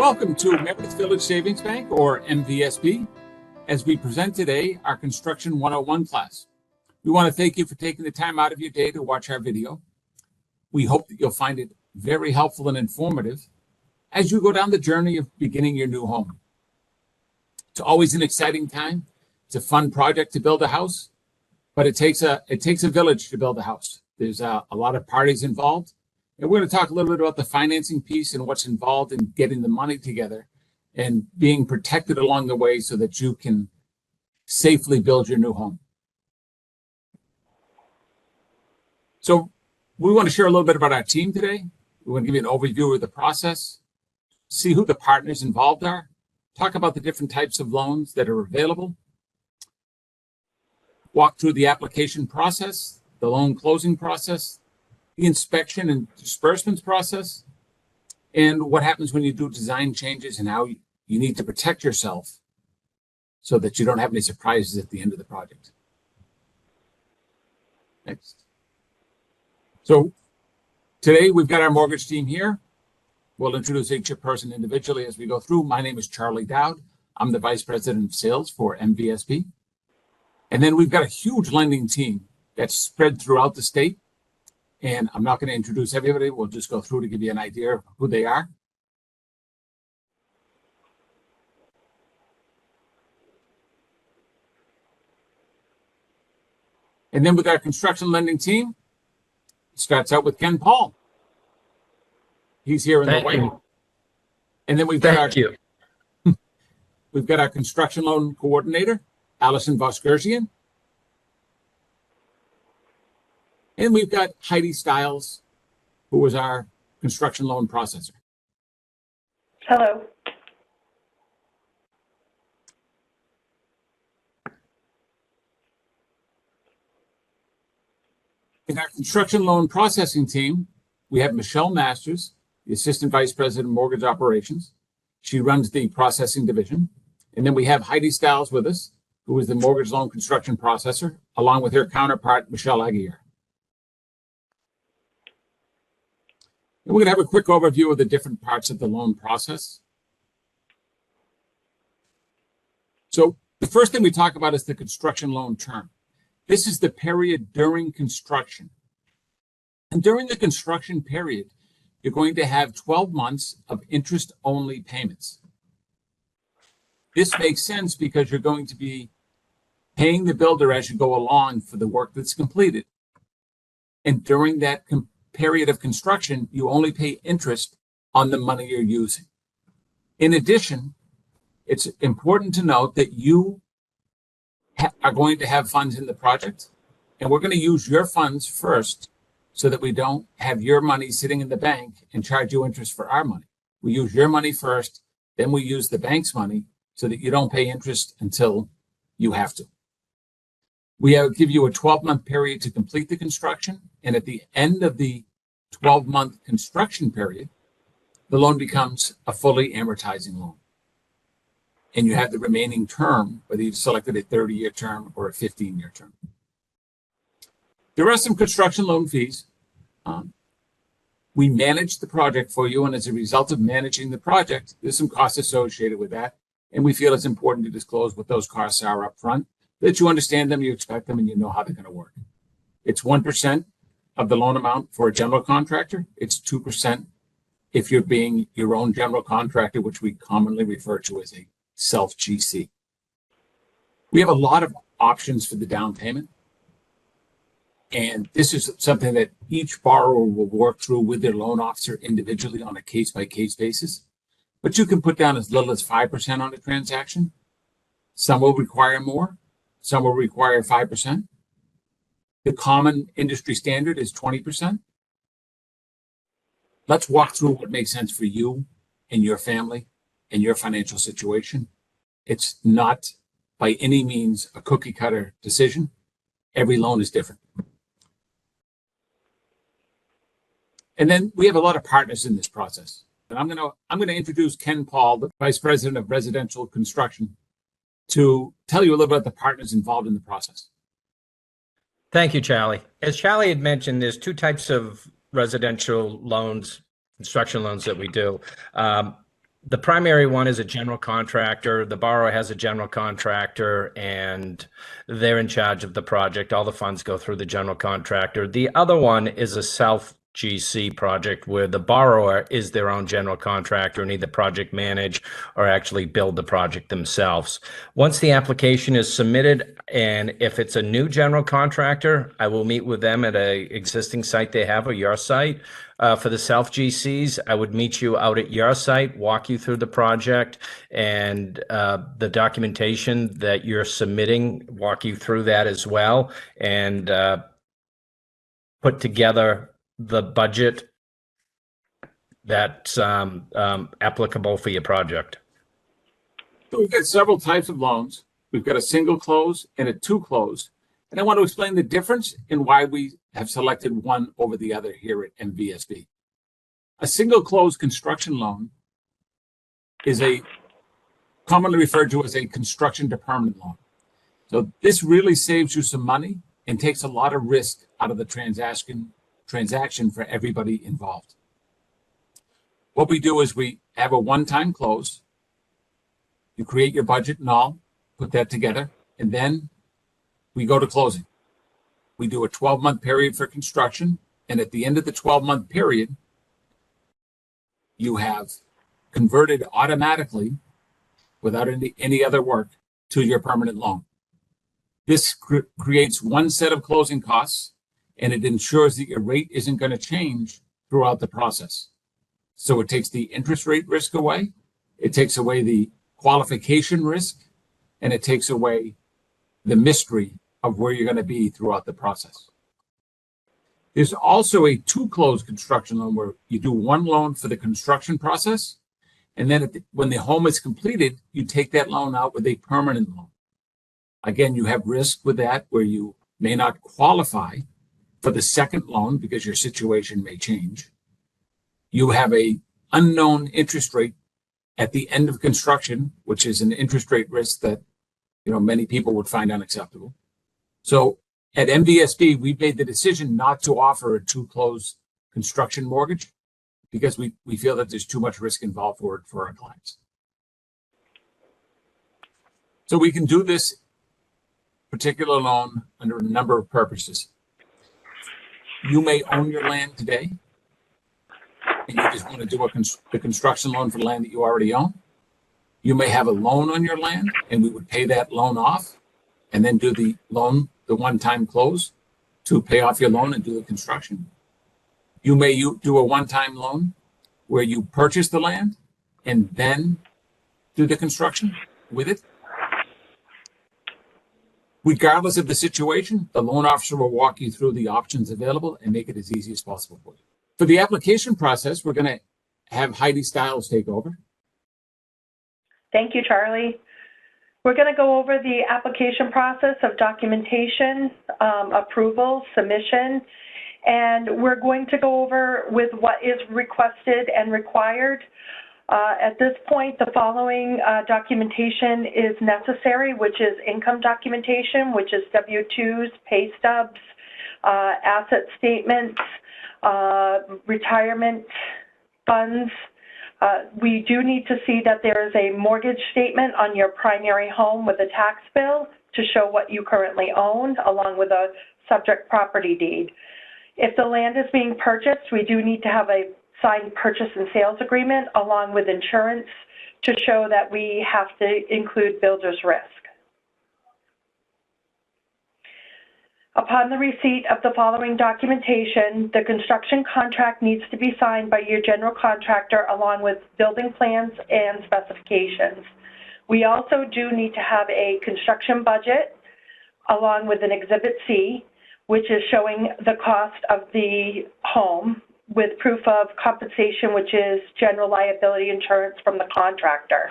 Welcome to Meredith Village Savings Bank, or MVSB, as we present today our Construction 101 class. We want to thank you for taking the time out of your day to watch our video. We hope that you'll find it very helpful and informative as you go down the journey of beginning your new home. It's always an exciting time. It's a fun project to build a house, but it takes a village to build a house. There's a lot of parties involved. And we're going to talk a little bit about the financing piece and what's involved in getting the money together and being protected along the way so that you can safely build your new home. So we want to share a little bit about our team today. We want to give you an overview of the process, see who the partners involved are, talk about the different types of loans that are available, walk through the application process, the loan closing process, the inspection and disbursements process, and what happens when you do design changes and how you need to protect yourself so that you don't have any surprises at the end of the project. Next. So today we've got our mortgage team here. We'll introduce each person individually as we go through. My name is Charlie Dowd. I'm the Vice President of Sales for MVSB. And then we've got a huge lending team that's spread throughout the state. And I'm not going to introduce everybody. We'll just go through to give you an idea of who they are. And then with our construction lending team, it starts out with Ken Paul. He's here in the white. And then we've got we've got our construction loan coordinator, Allison Vosgersian. And we've got Heidi Stiles, who was our construction loan processor. Hello. In our construction loan processing team, we have Michelle Masters, the Assistant Vice President of Mortgage Operations. She runs the processing division. And then we have Heidi Stiles with us, who is the mortgage loan construction processor, along with her counterpart, Michelle Aguirre. And we're going to have a quick overview of the different parts of the loan process. So the first thing we talk about is the construction loan term. This is the period during construction. And during the construction period, you're going to have 12 months of interest-only payments. This makes sense because you're going to be paying the builder as you go along for the work that's completed. And during that period of construction, you only pay interest on the money you're using. In addition, it's important to note that you are going to have funds in the project, and we're going to use your funds first so that we don't have your money sitting in the bank and charge you interest for our money. We use your money first, then we use the bank's money so that you don't pay interest until you have to. We give you a 12-month period to complete the construction, and at the end of the 12-month construction period, the loan becomes a fully amortizing loan. And you have the remaining term, whether you've selected a 30-year term or a 15-year term. There are some construction loan fees. We manage the project for you, and as a result of managing the project, there's some costs associated with that. And we feel it's important to disclose what those costs are up front, that you understand them, you expect them, and you know how they're going to work. It's 1% of the loan amount for a general contractor. It's 2% if you're being your own general contractor, which we commonly refer to as a self-GC. We have a lot of options for the down payment. And this is something that each borrower will work through with their loan officer individually on a case-by-case basis. But you can put down as little as 5% on a transaction. Some will require more. Some will require 5%. The common industry standard is 20%. Let's walk through what makes sense for you and your family and your financial situation. It's not by any means a cookie cutter decision. Every loan is different. And then we have a lot of partners in this process. And I'm going to introduce Ken Paul, the Vice President of Residential Construction, to tell you a little bit about the partners involved in the process. Thank you, Charlie. As Charlie had mentioned, there's two types of residential loans, construction loans that we do. The primary one is a general contractor. The borrower has a general contractor and they're in charge of the project. All the funds go through the general contractor. The other one is a self GC project where the borrower is their own general contractor and either project manage or actually build the project themselves. Once the application is submitted, and if it's a new general contractor, I will meet with them at a existing site they have or your site. For the self GCs, I would meet you out at your site, walk you through the project and the documentation that you're submitting, walk you through that as well, and put together the budget that's applicable for your project. So we've got several types of loans. We've got a single close and a two close. And I want to explain the difference and why we have selected one over the other here at MVSB. A single close construction loan is a commonly referred to as a construction to permanent loan. So this really saves you some money and takes a lot of risk out of the transaction for everybody involved. What we do is we have a one-time close. You create your budget and all, put that together, and then we go to closing. We do a 12-month period for construction, and at the end of the 12-month period, you have converted automatically, without any other work, to your permanent loan. This creates one set of closing costs, and it ensures that your rate isn't going to change throughout the process. So it takes the interest rate risk away, it takes away the qualification risk, and it takes away the mystery of where you're going to be throughout the process. There's also a two-close construction loan where you do one loan for the construction process, and then when the home is completed, you take that loan out with a permanent loan. Again, you have risk with that where you may not qualify for the second loan because your situation may change. You have a unknown interest rate at the end of construction, which is an interest rate risk that many people would find unacceptable. So at MVSB, we've made the decision not to offer a two-close construction mortgage because we feel that there's too much risk involved for our clients. So we can do this particular loan under a number of purposes. You may own your land today, and you just want to do the construction loan for land that you already own. You may have a loan on your land, and we would pay that loan off and then do the loan, the one-time close to pay off your loan and do the construction. You may do a one-time loan where you purchase the land and then do the construction with it. Regardless of the situation, the loan officer will walk you through the options available and make it as easy as possible for you. For the application process, we're going to have Heidi Stiles take over. Thank you, Charlie. We're going to go over the application process of documentation, approval, submission, and we're going to go over with what is requested and required. At this point, the following documentation is necessary, which is income documentation, which is W-2s, pay stubs, asset statements, retirement funds. We do need to see that there is a mortgage statement on your primary home with a tax bill to show what you currently own, along with a subject property deed. If the land is being purchased, we do need to have a signed purchase and sales agreement along with insurance to show that we have to include builder's risk. Upon the receipt of the following documentation, the construction contract needs to be signed by your general contractor along with building plans and specifications. We also do need to have a construction budget along with an Exhibit C, which is showing the cost of the home with proof of compensation, which is general liability insurance from the contractor.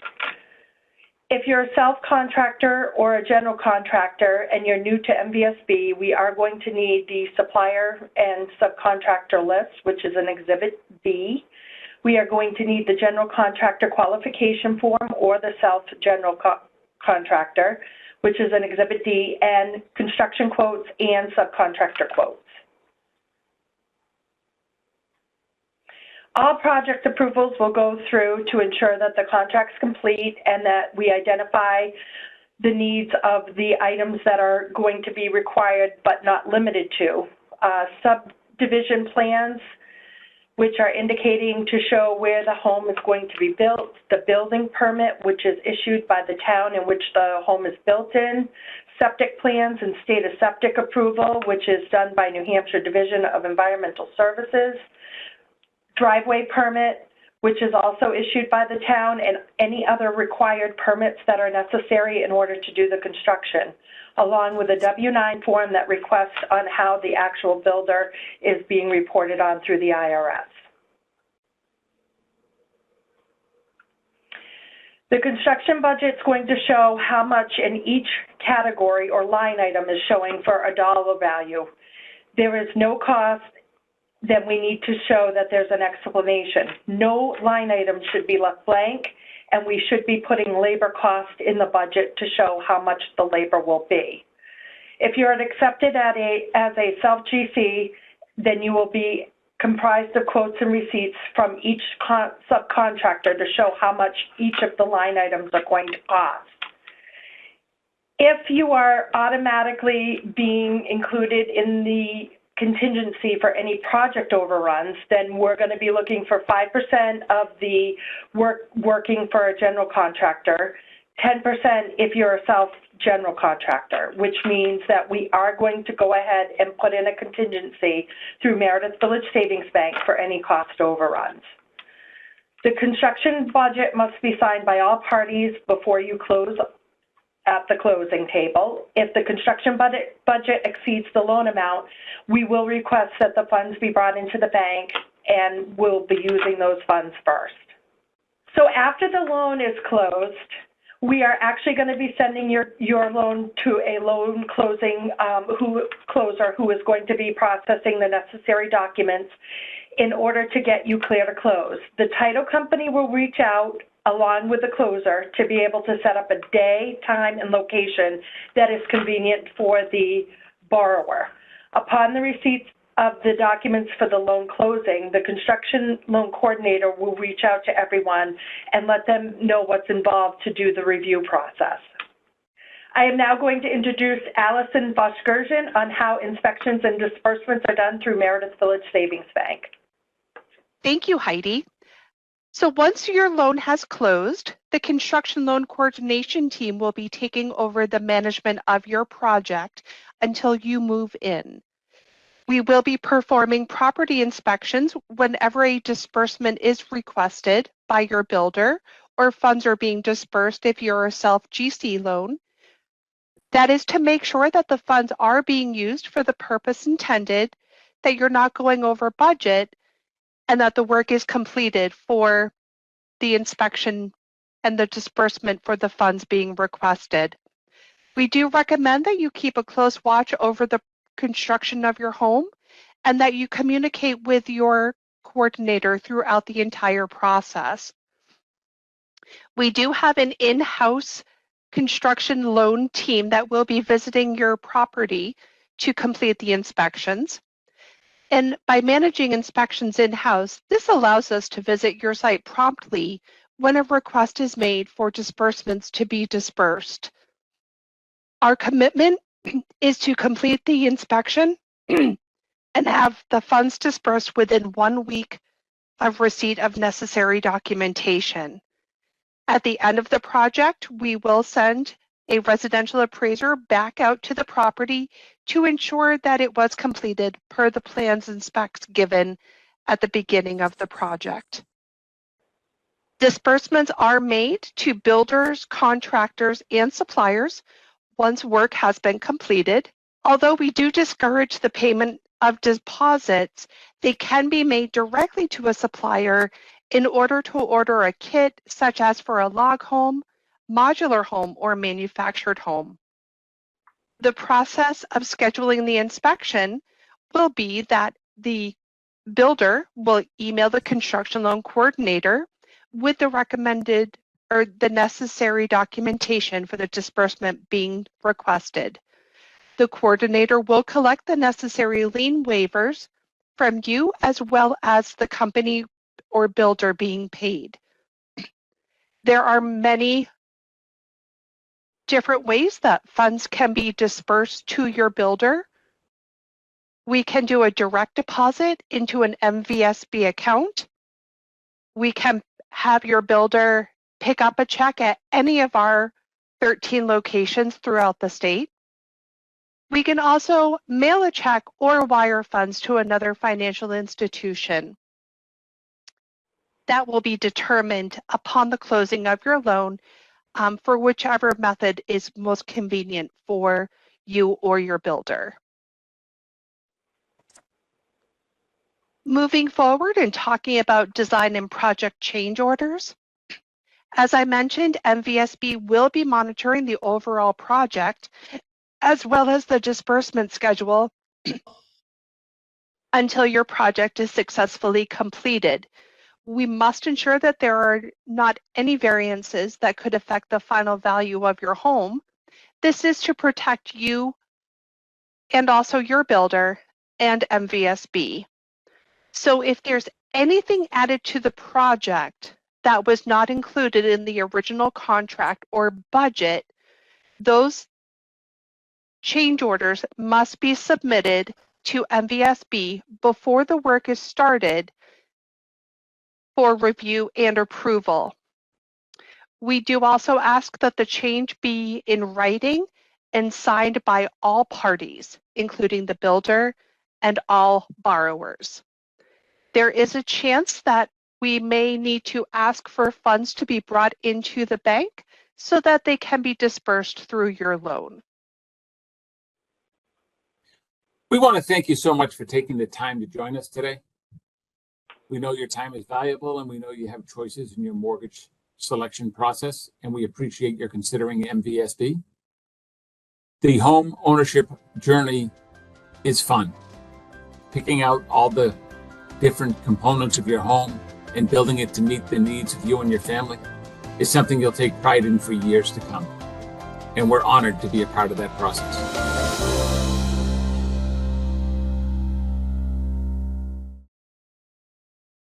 If you're a self-contractor or a general contractor and you're new to MVSB, we are going to need the supplier and subcontractor list, which is an Exhibit B. We are going to need the general contractor qualification form or the self-general contractor, which is an Exhibit D, and construction quotes and subcontractor quotes. All project approvals will go through to ensure that the contract's complete and that we identify the needs of the items that are going to be required but not limited to. Subdivision plans, which are indicating to show where the home is going to be built, the building permit, which is issued by the town in which the home is built in, septic plans and state of septic approval, which is done by New Hampshire Division of Environmental Services, driveway permit, which is also issued by the town, and any other required permits that are necessary in order to do the construction, along with a W-9 form that requests on how the actual builder is being reported on through the IRS. The construction budget is going to show how much in each category or line item is showing for a dollar value. There is no cost, then we need to show that there's an explanation. No line item should be left blank, and we should be putting labor cost in the budget to show how much the labor will be. If you're accepted as a self-GC, then you will be comprised of quotes and receipts from each subcontractor to show how much each of the line items are going to cost. If you are automatically being included in the contingency for any project overruns, then we're going to be looking for 5% of the working for a general contractor, 10% if you're a self-general contractor, which means that we are going to go ahead and put in a contingency through Meredith Village Savings Bank for any cost overruns. The construction budget must be signed by all parties before you close at the closing table. If the construction budget exceeds the loan amount, we will request that the funds be brought into the bank, and we'll be using those funds first. So after the loan is closed, we are actually going to be sending your loan to a loan closing closer who is going to be processing the necessary documents in order to get you clear to close. The title company will reach out along with the closer to be able to set up a day, time, and location that is convenient for the borrower. Upon the receipt of the documents for the loan closing, the construction loan coordinator will reach out to everyone and let them know what's involved to do the review process. I am now going to introduce Allison Voskirjan on how inspections and disbursements are done through Meredith Village Savings Bank. Thank you, Heidi. So once your loan has closed, the construction loan coordination team will be taking over the management of your project until you move in. We will be performing property inspections whenever a disbursement is requested by your builder or funds are being dispersed if you're a self-GC loan. That is to make sure that the funds are being used for the purpose intended, that you're not going over budget, and that the work is completed for the inspection and the disbursement for the funds being requested. We do recommend that you keep a close watch over the construction of your home and that you communicate with your coordinator throughout the entire process. We do have an in-house construction loan team that will be visiting your property to complete the inspections. And by managing inspections in-house, this allows us to visit your site promptly when a request is made for disbursements to be dispersed. Our commitment is to complete the inspection and have the funds dispersed within 1 week of receipt of necessary documentation. At the end of the project, we will send a residential appraiser back out to the property to ensure that it was completed per the plans and specs given at the beginning of the project. Disbursements are made to builders, contractors, and suppliers once work has been completed. Although we do discourage the payment of deposits, they can be made directly to a supplier in order to order a kit, such as for a log home, modular home, or manufactured home. The process of scheduling the inspection will be that the builder will email the construction loan coordinator with the recommended or the necessary documentation for the disbursement being requested. The coordinator will collect the necessary lien waivers from you as well as the company or builder being paid. There are many different ways that funds can be dispersed to your builder. We can do a direct deposit into an MVSB account. We can have your builder pick up a check at any of our 13 locations throughout the state. We can also mail a check or wire funds to another financial institution. That will be determined upon the closing of your loan for whichever method is most convenient for you or your builder. Moving forward and talking about design and project change orders. As I mentioned, MVSB will be monitoring the overall project as well as the disbursement schedule until your project is successfully completed. We must ensure that there are not any variances that could affect the final value of your home. This is to protect you and also your builder and MVSB. So if there's anything added to the project that was not included in the original contract or budget, those change orders must be submitted to MVSB before the work is started for review and approval. We do also ask that the change be in writing and signed by all parties, including the builder and all borrowers. There is a chance that we may need to ask for funds to be brought into the bank so that they can be dispersed through your loan. We want to thank you so much for taking the time to join us today. We know your time is valuable, and we know you have choices in your mortgage selection process, and we appreciate your considering MVSB. The home ownership journey is fun. Picking out all the different components of your home and building it to meet the needs of you and your family is something you'll take pride in for years to come. And we're honored to be a part of that process.